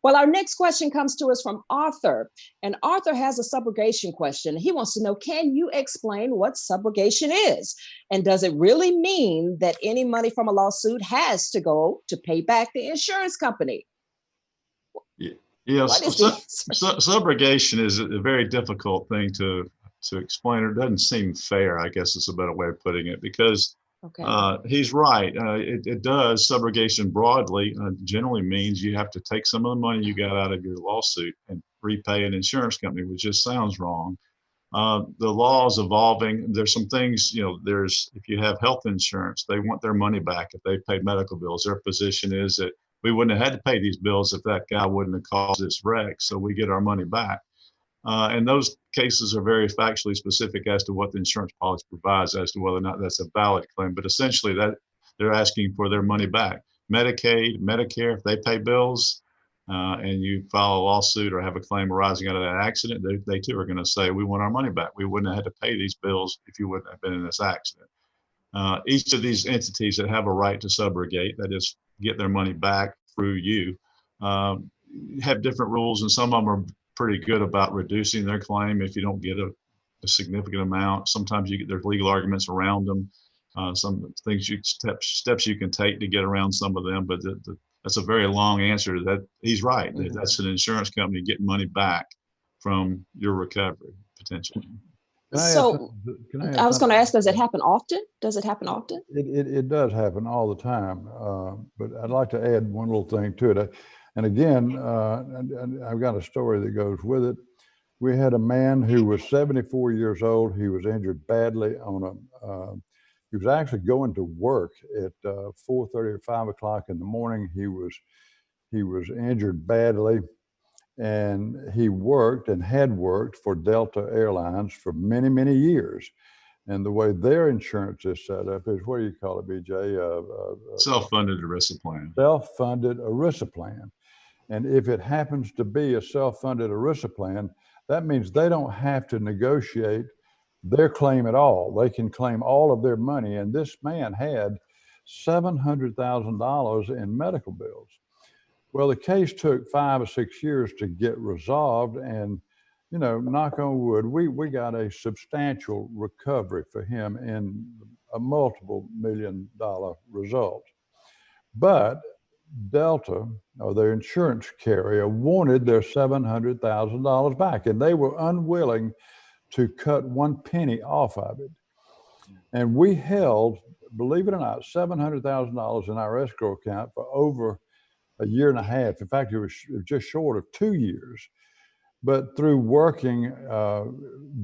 Well, our next question comes to us from Arthur, and Arthur has a subrogation question. He wants to know, can you explain what subrogation is? And does it really mean that any money from a lawsuit has to go to pay back the insurance company? Yes, subrogation is a very difficult thing to explain. It doesn't seem fair, I guess is a better way of putting it, because he's right. It does. Subrogation broadly generally means you have to take some of the money you got out of your lawsuit and repay an insurance company, which just sounds wrong. The law is evolving. There's some things, if you have health insurance, they want their money back if they paid medical bills. Their position is that we wouldn't have had to pay these bills if that guy wouldn't have caused this wreck, so we get our money back. And those cases are very factually specific as to what the insurance policy provides as to whether or not that's a valid claim. But essentially, that they're asking for their money back. Medicaid, Medicare, if they pay bills and you file a lawsuit or have a claim arising out of that accident, they too are going to say, we want our money back. We wouldn't have had to pay these bills if you wouldn't have been in this accident. Each of these entities that have a right to subrogate, that is, get their money back through you, have different rules, and some of them are pretty good about reducing their claim if you don't get a significant amount. Sometimes there's legal arguments around them. Some things steps you can take to get around some of them, but that's a very long answer. That he's right. Mm-hmm. That's an insurance company getting money back from your recovery potentially. So I was going to ask, does it happen often? Does it happen often? It does happen all the time. But I'd like to add one little thing to it. And again, I've got a story that goes with it. We had a man who was 74 years old. He was injured badly he was actually going to work at 4:30 or 5 o'clock in the morning. He was injured badly, and he worked and had worked for Delta Airlines for many, many years. And the way their insurance is set up is, what do you call it, BJ? Self-funded ERISA plan. Self-funded ERISA plan. And if it happens to be a self-funded ERISA plan, that means they don't have to negotiate their claim at all. They can claim all of their money. And this man had $700,000 in medical bills. Well, the case took 5 or 6 years to get resolved, and knock on wood, we got a substantial recovery for him in a multiple $million-dollar result. But Delta, or their insurance carrier, wanted their $700,000 back, and they were unwilling to cut one penny off of it. And we held, believe it or not, $700,000 in our escrow account for over a year and a half. In fact, it was just short of 2 years. But through working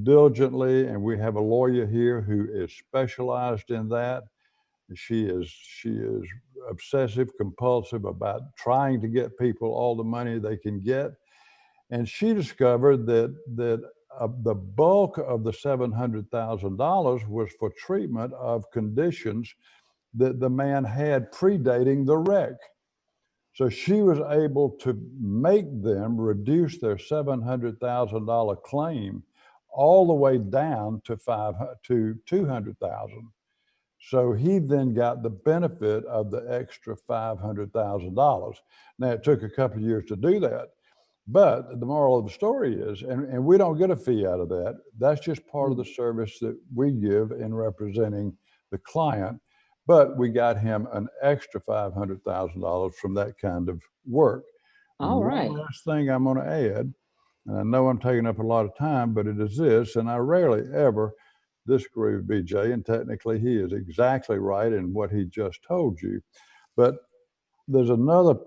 diligently, and we have a lawyer here who is specialized in that. She is obsessive compulsive about trying to get people all the money they can get. And she discovered that the bulk of the $700,000 was for treatment of conditions that the man had predating the wreck. So she was able to make them reduce their $700,000 claim all the way down to $200,000. So he then got the benefit of the extra $500,000. Now, it took a couple of years to do that, but the moral of the story is, and we don't get a fee out of that, that's just part of the service that we give in representing the client, but we got him an extra $500,000 from that kind of work. All right. One last thing I'm going to add, and I know I'm taking up a lot of time, but it is this, and I rarely ever disagree with BJ, and technically he is exactly right in what he just told you. But there's another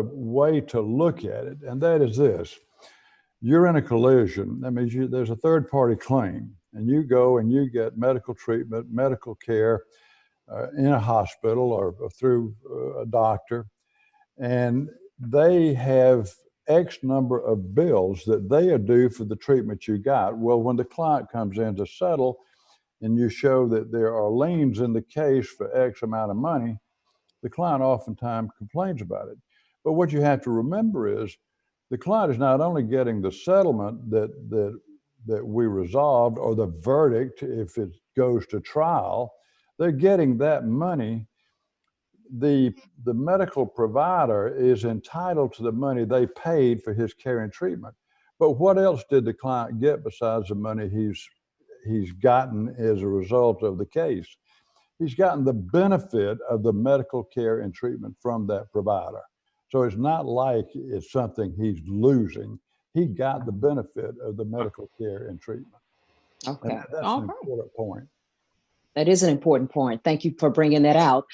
way to look at it, and that is this. You're in a collision. That means there's a third-party claim, and you go and you get medical treatment, medical care in a hospital or through a doctor, and they have X number of bills that they are due for the treatment you got. Well, when the client comes in to settle and you show that there are liens in the case for X amount of money, the client oftentimes complains about it. But what you have to remember is the client is not only getting the settlement that we resolved, or the verdict if it goes to trial, they're getting that money the medical provider is entitled to the money they paid for his care and treatment. But what else did the client get besides the money he's gotten as a result of the case? He's gotten the benefit of the medical care and treatment from that provider. So it's not like it's something he's losing. He got the benefit of the medical care and treatment. Okay. And that's an important point. That is an important point. Thank you for bringing that out.